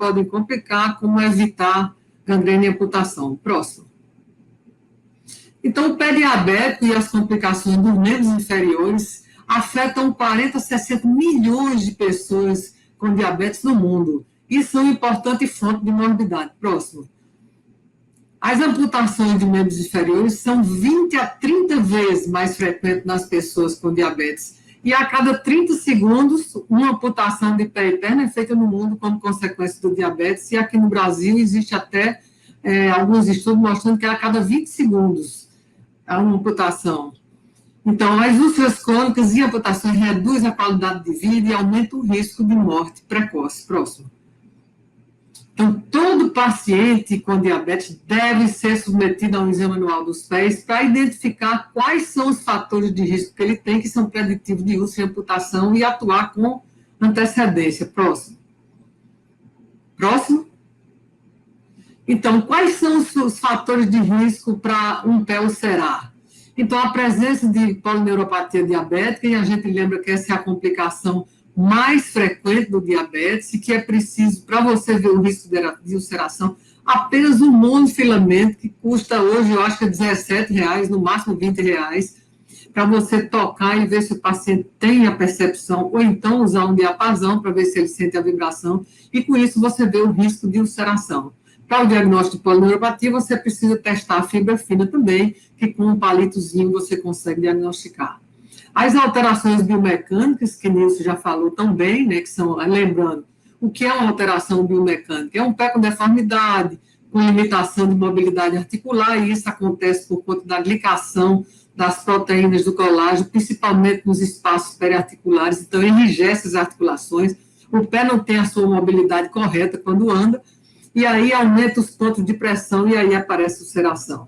podem complicar, como evitar gangrena e amputação. Próximo. Então, o pé diabético e as complicações dos membros inferiores afetam 40 a 60 milhões de pessoas com diabetes no mundo e são uma importante fonte de morbidade. Próximo. As amputações de membros inferiores são 20 a 30 vezes mais frequentes nas pessoas com diabetes. E a cada 30 segundos, uma amputação de pé e perna é feita no mundo como consequência do diabetes. E aqui no Brasil existe até alguns estudos mostrando que a cada 20 segundos há uma amputação. Então, as úlceras crônicas e amputações reduzem a qualidade de vida e aumentam o risco de morte precoce. Próximo. Então, todo paciente com diabetes deve ser submetido a um exame anual dos pés para identificar quais são os fatores de risco que ele tem, que são preditivos de úlcera e amputação, e atuar com antecedência. Próximo. Próximo. Então, quais são os fatores de risco para um pé ulcerar? Então, a presença de polineuropatia diabética, e a gente lembra que essa é a complicação mais frequente do diabetes, e que é preciso, para você ver o risco de ulceração, apenas um monofilamento, que custa hoje, eu acho que é R$17, no máximo R$20, para você tocar e ver se o paciente tem a percepção, ou então usar um diapasão para ver se ele sente a vibração, e com isso você vê o risco de ulceração. Para o diagnóstico de polineuropatia, você precisa testar a fibra fina também, que com um palitozinho você consegue diagnosticar. As alterações biomecânicas, que Nilson já falou também, né, que são, lembrando, o que é uma alteração biomecânica? É um pé com deformidade, com limitação de mobilidade articular, e isso acontece por conta da glicação das proteínas do colágeno, principalmente nos espaços periarticulares, então enrijece as articulações, o pé não tem a sua mobilidade correta quando anda, e aí aumenta os pontos de pressão, e aí aparece ulceração.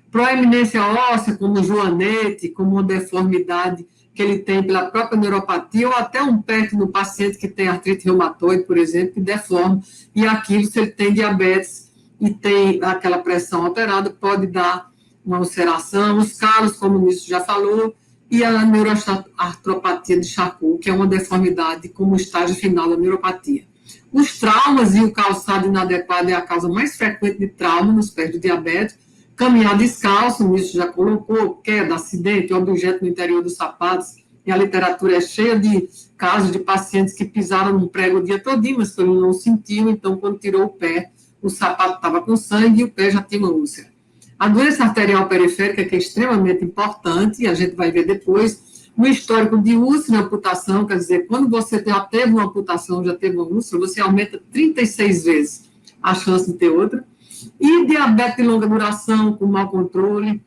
Proeminência óssea, como joanete, como uma deformidade que ele tem pela própria neuropatia, ou até um pé no paciente que tem artrite reumatoide, por exemplo, que deforma, e aquilo, se ele tem diabetes e tem aquela pressão alterada, pode dar uma ulceração, os calos, como o Nilson já falou, e a neuroartropatia de Charcot, que é uma deformidade como estágio final da neuropatia. Os traumas e o calçado inadequado é a causa mais frequente de trauma nos pés do diabético. Caminhar descalço, o Nilson já colocou, queda, acidente, objeto no interior dos sapatos, e a literatura é cheia de casos de pacientes que pisaram num prego o dia todinho, mas que ele não sentiu, então quando tirou o pé, o sapato estava com sangue e o pé já tinha uma úlcera. A doença arterial periférica, que é extremamente importante, e a gente vai ver depois, o histórico de úlcera e amputação, quer dizer, quando você já teve uma amputação, já teve uma úlcera, você aumenta 36 vezes a chance de ter outra. E diabetes de longa duração, com mau controle,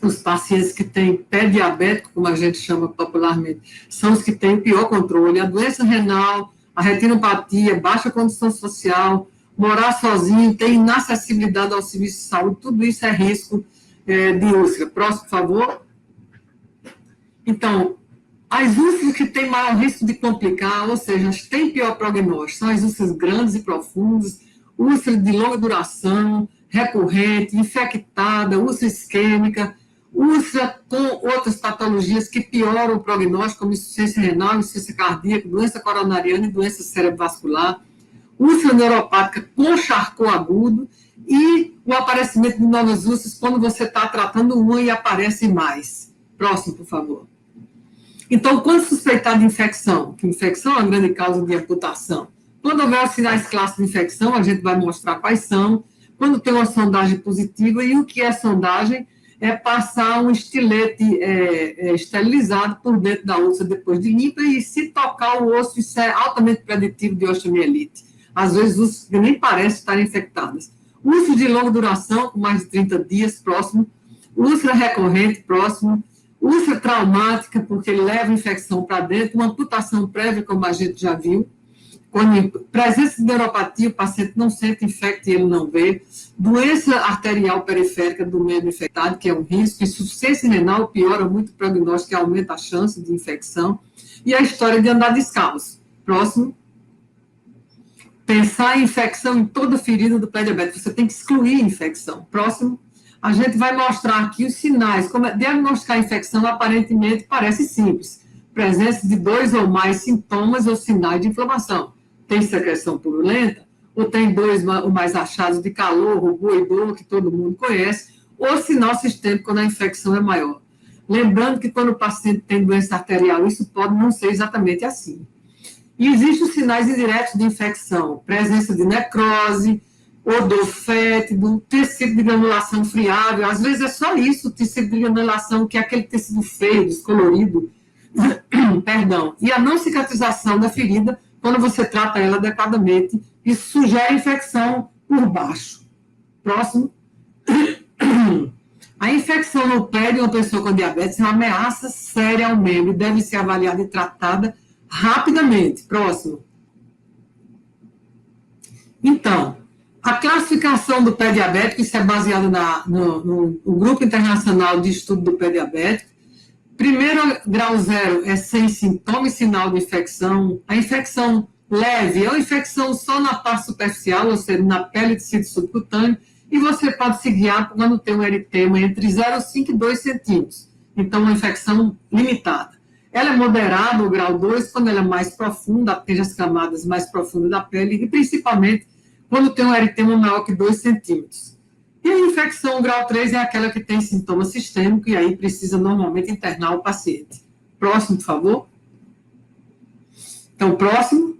os pacientes que têm pé diabético, como a gente chama popularmente, são os que têm o pior controle. A doença renal, a retinopatia, baixa condição social, morar sozinho, ter inacessibilidade ao serviço de saúde, tudo isso é risco de úlcera. Próximo, por favor. Então, as úlceras que têm maior risco de complicar, ou seja, as que têm pior prognóstico, são as úlceras grandes e profundas, úlcera de longa duração, recorrente, infectada, úlcera isquêmica, úlcera com outras patologias que pioram o prognóstico, como insuficiência renal, insuficiência cardíaca, doença coronariana e doença cerebrovascular, úlcera neuropática com Charcot agudo e o aparecimento de novas úlceras quando você está tratando uma e aparece mais. Próximo, por favor. Então, quando suspeitar de infecção, que infecção é uma grande causa de amputação, quando houver os sinais clássicos de infecção, a gente vai mostrar quais são. Quando tem uma sondagem positiva, e o que é sondagem? É passar um estilete esterilizado por dentro da úlcera depois de limpa, e se tocar o osso, isso é altamente preditivo de osteomielite. Às vezes, úlceras que nem parecem estar infectadas. Úlcera de longa duração, com mais de 30 dias, próximo. Úlcera recorrente, próximo. Úlcera traumática, porque ele leva infecção para dentro. Uma amputação prévia, como a gente já viu. Quando presença de neuropatia, o paciente não sente infecto e ele não vê. Doença arterial periférica do membro infectado, que é um risco. Insuficiência renal piora muito o prognóstico e aumenta a chance de infecção. E a história de andar descalço. Próximo. Pensar em infecção em toda ferida do pé diabético. Você tem que excluir a infecção. Próximo. A gente vai mostrar aqui os sinais. Como diagnosticar a infecção, aparentemente, parece simples. Presença de 2 ou mais sintomas ou sinais de inflamação. Tem secreção purulenta, ou tem dois ou mais achados de calor, rubor e dor, que todo mundo conhece, ou sinal sistêmico quando a infecção é maior. Lembrando que quando o paciente tem doença arterial, isso pode não ser exatamente assim. E existem os sinais indiretos de infecção, presença de necrose, odor fétido, tecido de granulação friável, às vezes é só isso, o tecido de granulação, que é aquele tecido feio, descolorido, perdão, e a não cicatrização da ferida, quando você trata ela adequadamente, isso sugere infecção por baixo. Próximo. A infecção no pé de uma pessoa com diabetes é uma ameaça séria ao membro e deve ser avaliada e tratada rapidamente. Próximo. Então, a classificação do pé diabético, isso é baseado no Grupo Internacional de Estudo do Pé Diabético. Primeiro grau 0 é sem sintoma e sinal de infecção. A infecção leve é uma infecção só na parte superficial, ou seja, na pele e tecido subcutâneo, e você pode se guiar quando tem um eritema entre 0,5 e 2 centímetros. Então, uma infecção limitada. Ela é moderada, o grau 2, quando ela é mais profunda, atinge as camadas mais profundas da pele, e principalmente quando tem um eritema maior que 2 centímetros. E a infecção grau 3 é aquela que tem sintoma sistêmico, e aí precisa normalmente internar o paciente. Próximo, por favor. Então, próximo.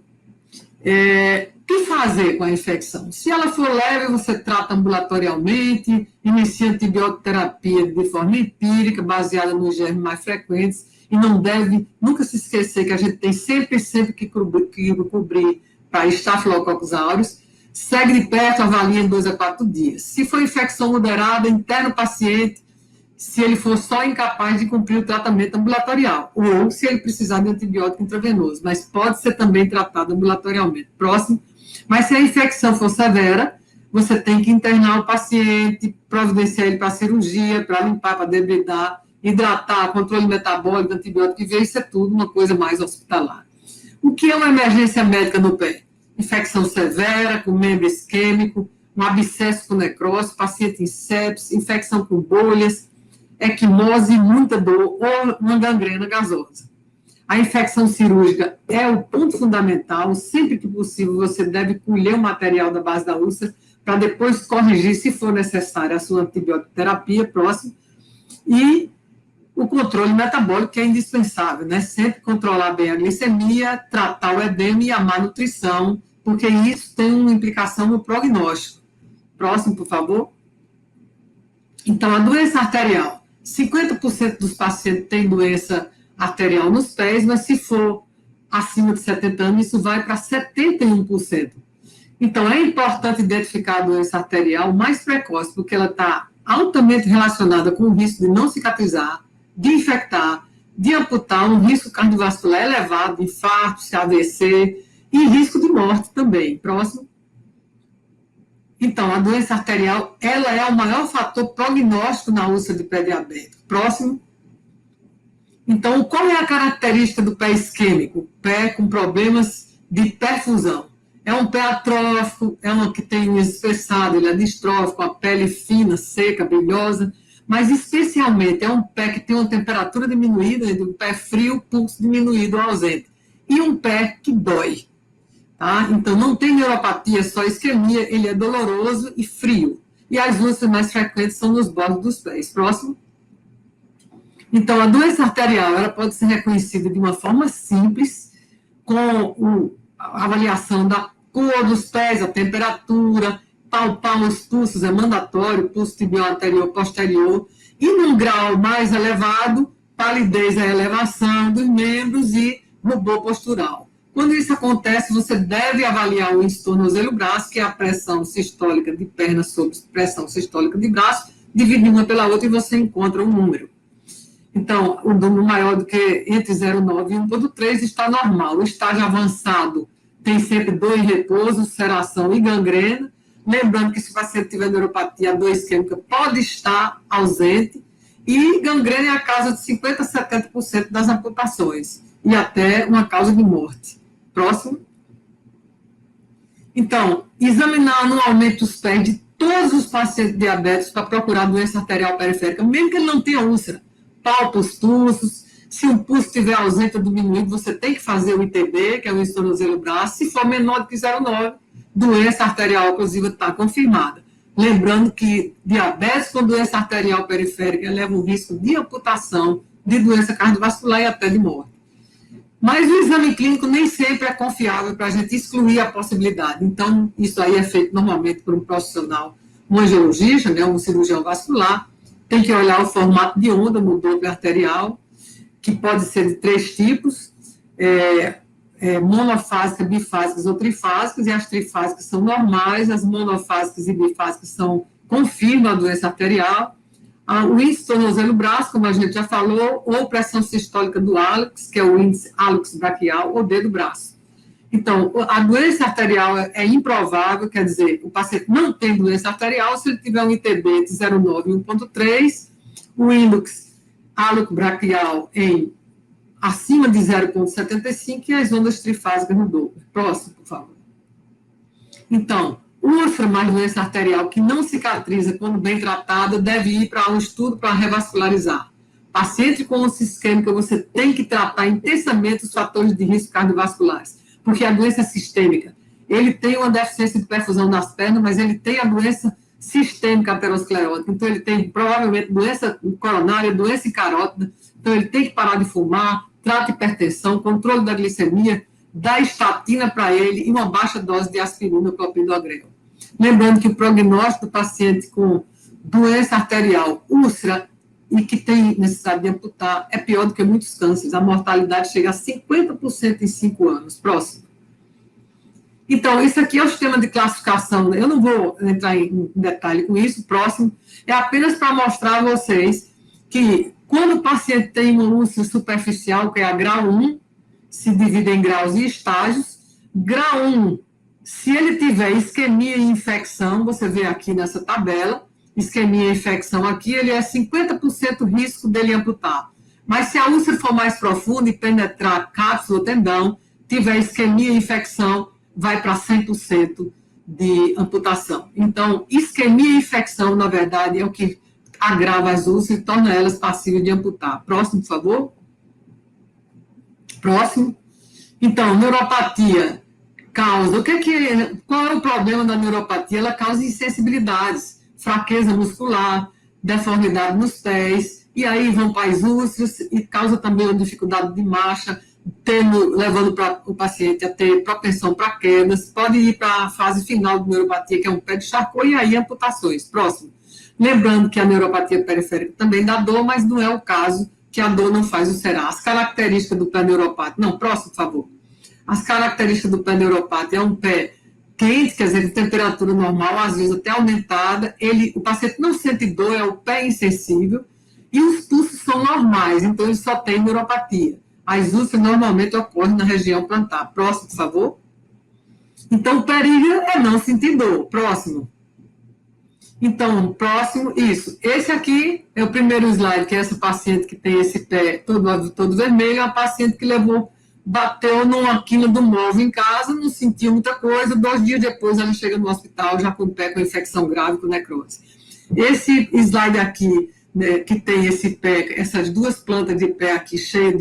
O que fazer com a infecção? Se ela for leve, você trata ambulatorialmente, inicia antibioterapia de forma empírica, baseada nos germes mais frequentes, e não deve nunca se esquecer que a gente tem sempre que cobrir para Staphylococcus aureus. Segue de perto, avalia em 2 a 4 dias. Se for infecção moderada, interna o paciente, se ele for só incapaz de cumprir o tratamento ambulatorial, ou se ele precisar de antibiótico intravenoso, mas pode ser também tratado ambulatorialmente. Próximo. Mas se a infecção for severa, você tem que internar o paciente, providenciar ele para cirurgia, para limpar, para debridar, hidratar, controle metabólico, antibiótico, e ver isso é tudo uma coisa mais hospitalar. O que é uma emergência médica no pé? Infecção severa, com membro isquêmico, um abscesso com necrose, paciente em sepsis, infecção com bolhas, equimose, muita dor ou uma gangrena gasosa. A infecção cirúrgica é o ponto fundamental. Sempre que possível, você deve colher o material da base da úlcera para depois corrigir, se for necessário, a sua antibioterapia. Próximo. E o controle metabólico, que é indispensável, né? Sempre controlar bem a glicemia, tratar o edema e a má nutrição, porque isso tem uma implicação no prognóstico. Próximo, por favor. Então, a doença arterial. 50% dos pacientes têm doença arterial nos pés, mas se for acima de 70 anos, isso vai para 71%. Então, é importante identificar a doença arterial mais precoce, porque ela está altamente relacionada com o risco de não cicatrizar, de infectar, de amputar, um risco cardiovascular elevado, de infarto, AVC, e risco de morte também. Próximo. Então, a doença arterial, ela é o maior fator prognóstico na úlcera de pé diabético. Próximo. Então, qual é a característica do pé isquêmico? Pé com problemas de perfusão. É um pé atrófico, é um que tem um espessado, ele é distrófico, a pele fina, seca, brilhosa, mas especialmente é um pé que tem uma temperatura diminuída, um pé frio, pulso diminuído ou ausente. E um pé que dói. Tá? Então, não tem neuropatia, só isquemia, ele é doloroso e frio. E as úlceras mais frequentes são nos bordos dos pés. Próximo. Então, a doença arterial, ela pode ser reconhecida de uma forma simples, com a avaliação da cor dos pés, a temperatura, palpar os pulsos, é mandatório, pulso tibial anterior, posterior, e num grau mais elevado, palidez é a elevação dos membros e rubor postural. Quando isso acontece, você deve avaliar o tornozelo-braço, que é a pressão sistólica de perna sobre pressão sistólica de braço, divide uma pela outra e você encontra um número. Então, o número maior do que entre 0,9 e 1,3 está normal. O estágio avançado tem sempre dor em repouso, ulceração e gangrena. Lembrando que se o paciente tiver neuropatia, a dor isquêmica pode estar ausente. E gangrena é a causa de 50% a 70% das amputações. E até uma causa de morte. Próximo. Então, examinar anualmente os pés de todos os pacientes diabéticos para procurar doença arterial periférica, mesmo que ele não tenha úlcera. Palpa os pulsos, se o pulso estiver ausente ou diminuído, você tem que fazer o ITB, que é o tornozelo-braço, se for menor do que 0,9, doença arterial oclusiva está confirmada. Lembrando que diabetes com doença arterial periférica leva um risco de amputação, de doença cardiovascular e até de morte. Mas o exame clínico nem sempre é confiável para a gente excluir a possibilidade. Então, isso aí é feito normalmente por um profissional, um angiologista, né, um cirurgião vascular, tem que olhar o formato de onda no Doppler arterial, que pode ser de 3 tipos, monofásicas, bifásicas ou trifásicas, e as trifásicas são normais, as monofásicas e bifásicas confirmam a doença arterial, o índice tornozelo-braço, como a gente já falou, ou pressão sistólica do hálux, que é o índice hálux braquial, ou dedo-braço. Então, a doença arterial é improvável, quer dizer, o paciente não tem doença arterial se ele tiver um ITB de 0,9 e 1,3, o índice hálux braquial acima de 0,75 e as ondas trifásicas no Doppler. Próximo, por favor. Então, úlcera mais doença arterial que não cicatriza quando bem tratada deve ir para um estudo para revascularizar. Paciente com úlcera isquêmica, você tem que tratar intensamente os fatores de risco cardiovasculares, porque a doença sistêmica, ele tem uma deficiência de perfusão nas pernas, mas ele tem a doença sistêmica aterosclerótica, então ele tem provavelmente doença coronária, doença carótida, então ele tem que parar de fumar, trata hipertensão, controle da glicemia, dá estatina para ele e uma baixa dose de aspirina ou clopidogrel. Lembrando que o prognóstico do paciente com doença arterial, úlcera, e que tem necessidade de amputar, é pior do que muitos cânceres. A mortalidade chega a 50% em 5 anos. Próximo. Então, isso aqui é o sistema de classificação. Eu não vou entrar em detalhe com isso. Próximo. É apenas para mostrar a vocês que quando o paciente tem uma úlcera superficial, que é a grau 1, se divide em graus e estágios. Grau 1, se ele tiver isquemia e infecção, você vê aqui nessa tabela, isquemia e infecção aqui, ele é 50% risco dele amputar. Mas se a úlcera for mais profunda e penetrar cápsula ou tendão, tiver isquemia e infecção, vai para 100% de amputação. Então, isquemia e infecção, na verdade, é o que agrava as úlceras e torna elas passíveis de amputar. Próximo, por favor. Próximo. Então, neuropatia causa. Qual é o problema da neuropatia? Ela causa insensibilidades, fraqueza muscular, deformidade nos pés, e aí vão para as úlceras e causa também uma dificuldade de marcha, levando o paciente a ter propensão para quedas, pode ir para a fase final de neuropatia, que é um pé de Charcot, e aí amputações. Próximo. Lembrando que a neuropatia periférica também dá dor, mas não é o caso que a dor não faz ulcerar. As características do pé neuropático. Não, próximo, por favor. As características do pé neuropático é um pé quente, quer dizer, de temperatura normal, às vezes até aumentada. O paciente não sente dor, é o pé insensível. E os pulsos são normais, então ele só tem neuropatia. As úlceras normalmente ocorrem na região plantar. Próximo, por favor. Então, perígio é não sentir dor. Próximo. Então, próximo, isso. Esse aqui é o primeiro slide, que é essa paciente que tem esse pé todo vermelho, é uma paciente que bateu numa quina do móvel em casa, não sentiu muita coisa, 2 dias depois ela chega no hospital já com o pé com infecção grave, com necrose. Esse slide aqui, né, que tem esse pé, essas 2 plantas de pé aqui cheias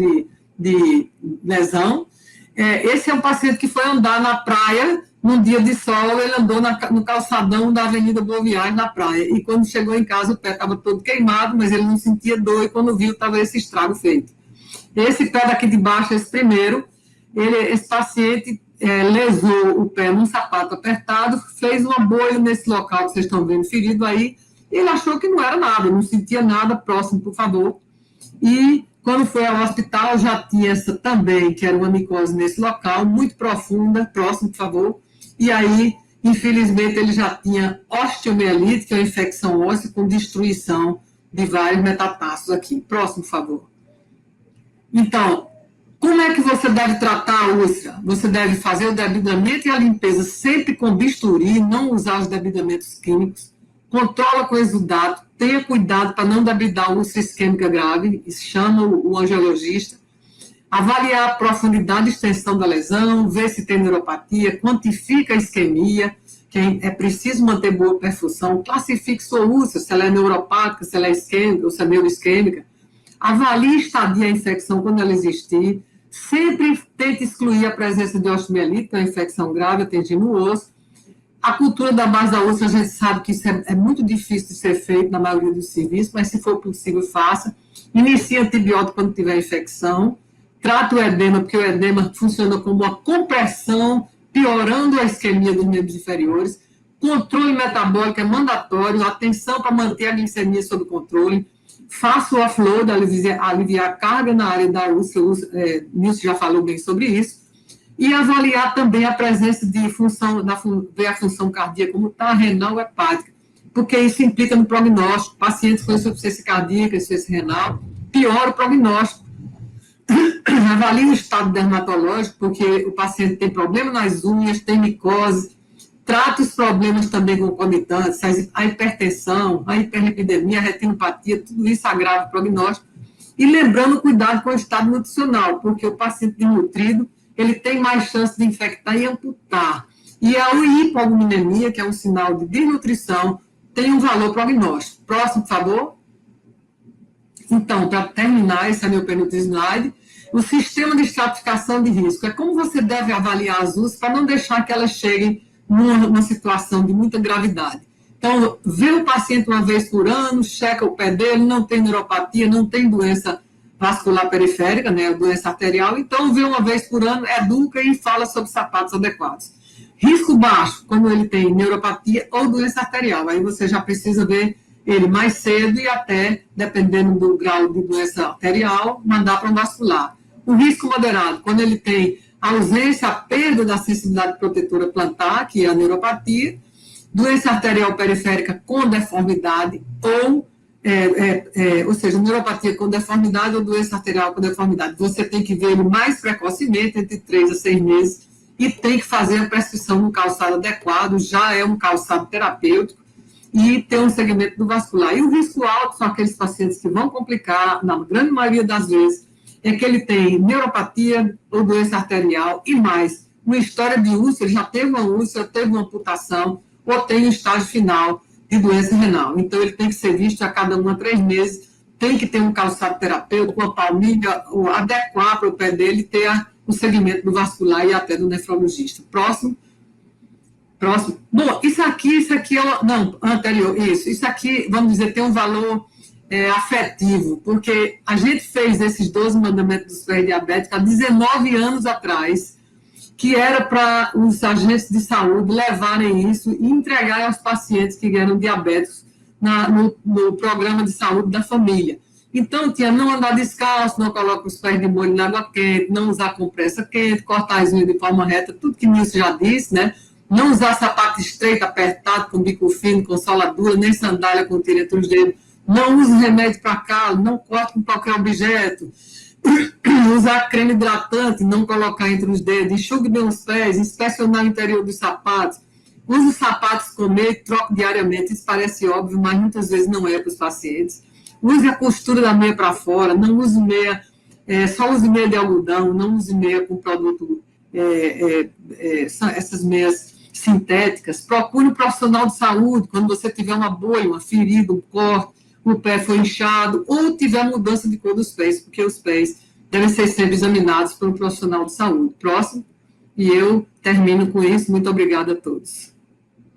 de lesão, esse é um paciente que foi andar na praia, num dia de sol, ele andou no calçadão da Avenida Boa Viagem, na praia, e quando chegou em casa o pé estava todo queimado, mas ele não sentia dor, e quando viu estava esse estrago feito. Esse pé daqui de baixo, esse primeiro, esse paciente lesou o pé num sapato apertado, fez uma bolha nesse local que vocês estão vendo ferido aí, e ele achou que não era nada, não sentia nada. Próximo, por favor. E quando foi ao hospital, já tinha essa também, que era uma micose nesse local, muito profunda. Próximo, por favor. E aí, infelizmente, ele já tinha osteomielite, que é uma infecção óssea com destruição de vários metatarsos aqui. Próximo, por favor. Então, como é que você deve tratar a úlcera? Você deve fazer o debridamento e a limpeza sempre com bisturi, não usar os debridamentos químicos. Controla com exudato, tenha cuidado para não debridar a úlcera isquêmica grave, chama o angiologista. Avaliar a profundidade e extensão da lesão, ver se tem neuropatia, quantifica a isquemia, que é preciso manter boa perfusão, classifique sua úlcera, se ela é neuropática, se ela é isquêmica ou se é neuroisquêmica. Avalie estadia a infecção quando ela existir. Sempre tente excluir a presença de osteomielite, que é uma infecção grave, atingindo o osso. A cultura da base da úlcera, a gente sabe que isso é muito difícil de ser feito na maioria dos serviços, mas se for possível, faça. Inicie antibiótico quando tiver infecção. Trata o edema, porque o edema funciona como uma compressão, piorando a isquemia dos membros inferiores. Controle metabólico é mandatório, atenção para manter a glicemia sob controle. Faça o offload, aliviar a carga na área da úlcera, Nilson já falou bem sobre isso. E avaliar também a presença de função, ver a função cardíaca, como está, renal, hepática, porque isso implica no prognóstico. Pacientes com insuficiência cardíaca, insuficiência renal, piora o prognóstico. Avalie o estado dermatológico, porque o paciente tem problema nas unhas, tem micose, trata os problemas também concomitantes, a hipertensão, a hiperlipidemia, a retinopatia, tudo isso agrava o prognóstico. E lembrando, cuidado com o estado nutricional, porque o paciente desnutrido, ele tem mais chance de infectar e amputar. E a hipoalbuminemia, que é um sinal de desnutrição, tem um valor prognóstico. Próximo, por favor. Então, para terminar, esse é meu penúltimo slide. O sistema de estratificação de risco. É como você deve avaliar as UCs para não deixar que elas cheguem numa situação de muita gravidade. Então, vê o paciente uma vez por ano, checa o pé dele, não tem neuropatia, não tem doença vascular periférica, né, doença arterial, então vê uma vez por ano, educa e fala sobre sapatos adequados. Risco baixo, quando ele tem neuropatia ou doença arterial, aí você já precisa ver ele mais cedo e até, dependendo do grau de doença arterial, mandar para um vascular. O risco moderado, quando ele tem ausência, a perda da sensibilidade protetora plantar, que é a neuropatia, doença arterial periférica com deformidade ou seja, neuropatia com deformidade ou doença arterial com deformidade. Você tem que ver ele mais precocemente, entre 3 a 6 meses, e tem que fazer a prescrição no calçado adequado, já é um calçado terapêutico, e ter um segmento do vascular. E o risco alto são aqueles pacientes que vão complicar, na grande maioria das vezes, é que ele tem neuropatia ou doença arterial, e mais, uma história de úlcera, já teve uma úlcera, teve uma amputação, ou tem um estágio final de doença renal. Então, ele tem que ser visto a cada 1 a 3 meses, tem que ter um calçado terapêutico, uma palmilha, ou adequar para o pé dele, ter o segmento do vascular e até do nefrologista. Próximo. Bom, isso aqui é... Não, anterior, isso. Isso aqui, vamos dizer, tem um valor afetivo, porque a gente fez esses 12 mandamentos dos pré-diabéticos há 19 anos atrás, que era para os agentes de saúde levarem isso e entregarem aos pacientes que eram diabéticos no programa de saúde da família. Então, tinha não andar descalço, não colocar os pés de molho na água quente, não usar compressa quente, cortar as unhas de forma reta, tudo que o Nilson já disse, né? Não usar sapato estreito, apertado, com bico fino, com sola dura, nem sandália com tira entre os dedos. Não use remédio para calo, não corte com qualquer objeto. Usar creme hidratante, não colocar entre os dedos, enxugue bem os pés, inspecionar o interior dos sapatos, use os sapatos com meia e troque diariamente, isso parece óbvio, mas muitas vezes não é para os pacientes. Use a costura da meia para fora, não use meia, só use meia de algodão, não use meia com produto, essas meias sintéticas. Procure um profissional de saúde, quando você tiver uma bolha, uma ferida, um corte, o pé foi inchado, ou tiver mudança de cor dos pés, porque os pés devem ser sempre examinados por um profissional de saúde. Próximo, e eu termino com isso. Muito obrigada a todos.